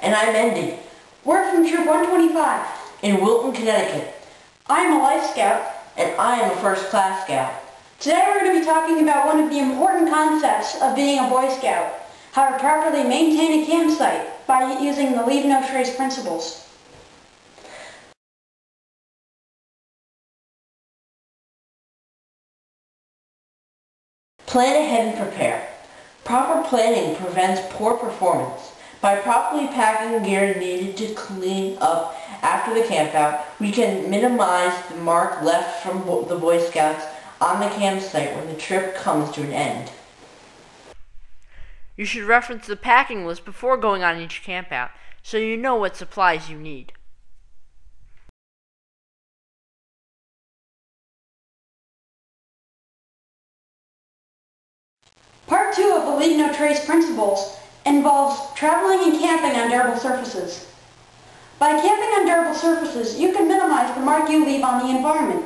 And I'm Endy. We're from Troop 125. In Wilton, Connecticut. I am a Life Scout. And I am a First Class Scout. Today we're going to be talking about one of the important concepts of being a Boy Scout, how to properly maintain a campsite by using the Leave No Trace principles. Plan ahead and prepare. Proper planning prevents poor performance. By properly packing gear needed to clean up after the campout, we can minimize the mark left from the Boy Scouts on the campsite when the trip comes to an end. You should reference the packing list before going on each campout, so you know what supplies you need. Part 2 of the Leave No Trace principles involves traveling and camping on durable surfaces. By camping on durable surfaces, you can minimize the mark you leave on the environment.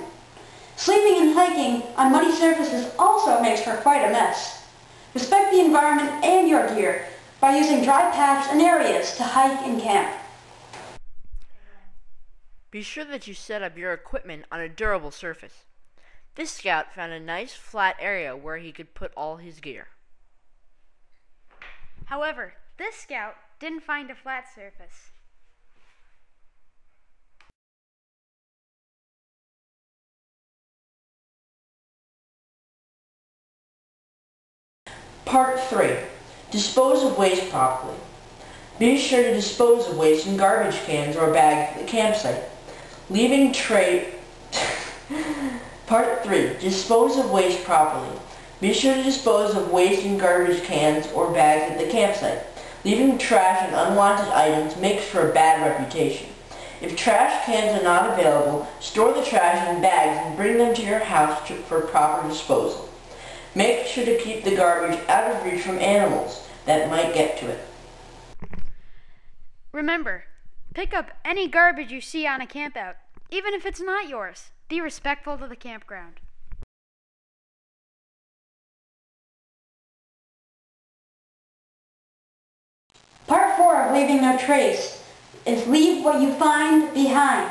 Sleeping and hiking on muddy surfaces also makes for quite a mess. Respect the environment and your gear by using dry paths and areas to hike and camp. Be sure that you set up your equipment on a durable surface. This scout found a nice flat area where he could put all his gear. However, this scout didn't find a flat surface. Part 3. Dispose of waste properly. Be sure to dispose of waste in garbage cans or bags at the campsite. Leaving tray... Part 3. Dispose of waste properly. Be sure to dispose of waste in garbage cans or bags at the campsite. Leaving trash and unwanted items makes for a bad reputation. If trash cans are not available, store the trash in bags and bring them to your house for proper disposal. Make sure to keep the garbage out of reach from animals that might get to it. Remember, pick up any garbage you see on a campout, even if it's not yours. Be respectful to the campground. Part 4 of Leaving No Trace is leave what you find behind.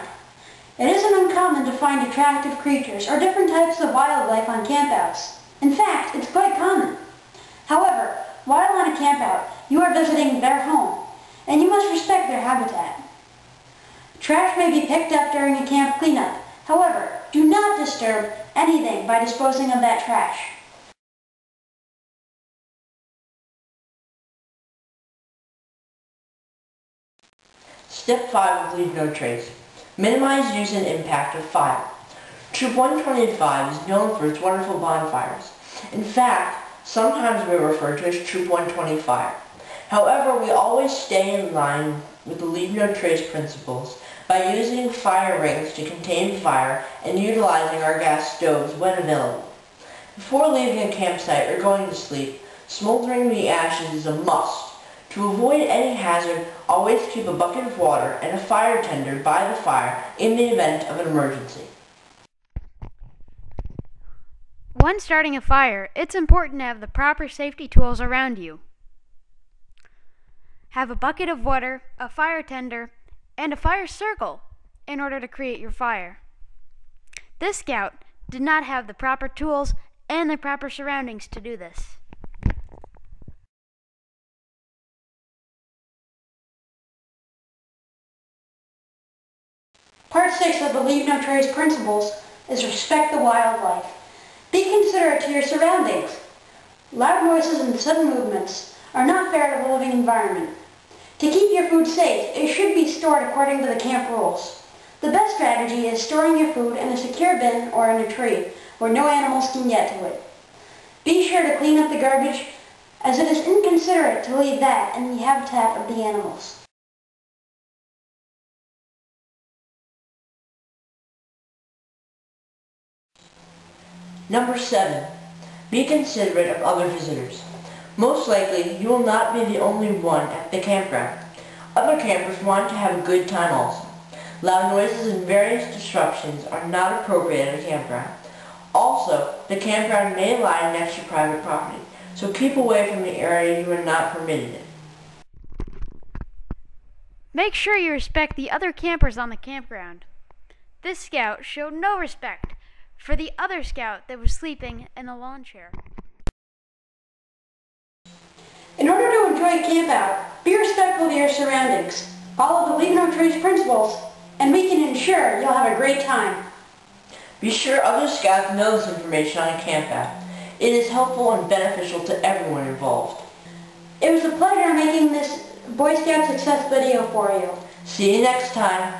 It isn't uncommon to find attractive creatures or different types of wildlife on campouts. In fact, it's quite common. However, while on a campout, you are visiting their home, and you must respect their habitat. Trash may be picked up during a camp cleanup. However, do not disturb anything by disposing of that trash. Step 5 of Leave No Trace. Minimize use and impact of fire. Troop 125 is known for its wonderful bonfires. In fact, sometimes we're referred to as Troop 125. However, we always stay in line with the Leave No Trace principles by using fire rings to contain fire and utilizing our gas stoves when available. Before leaving a campsite or going to sleep, smoldering the ashes is a must. To avoid any hazard, always keep a bucket of water and a fire tender by the fire in the event of an emergency. When starting a fire, it's important to have the proper safety tools around you. Have a bucket of water, a fire tender, and a fire circle in order to create your fire. This scout did not have the proper tools and the proper surroundings to do this. Part 6 of the Leave No Trace principles is respect the wildlife. Be considerate to your surroundings. Loud noises and sudden movements are not fair to the living environment. To keep your food safe, it should be stored according to the camp rules. The best strategy is storing your food in a secure bin or in a tree where no animals can get to it. Be sure to clean up the garbage, as it is inconsiderate to leave that in the habitat of the animals. Number 7. Be considerate of other visitors. Most likely, you will not be the only one at the campground. Other campers want to have a good time also. Loud noises and various disruptions are not appropriate at a campground. Also, the campground may lie next to private property, so keep away from the area you are not permitted in. Make sure you respect the other campers on the campground. This scout showed no respect for the other scout that was sleeping in the lawn chair. In order to enjoy a camp out, be respectful to your surroundings. Follow the Leave No Trace principles, and we can ensure you'll have a great time. Be sure other scouts know this information on a camp out. It is helpful and beneficial to everyone involved. It was a pleasure making this Boy Scout success video for you. See you next time.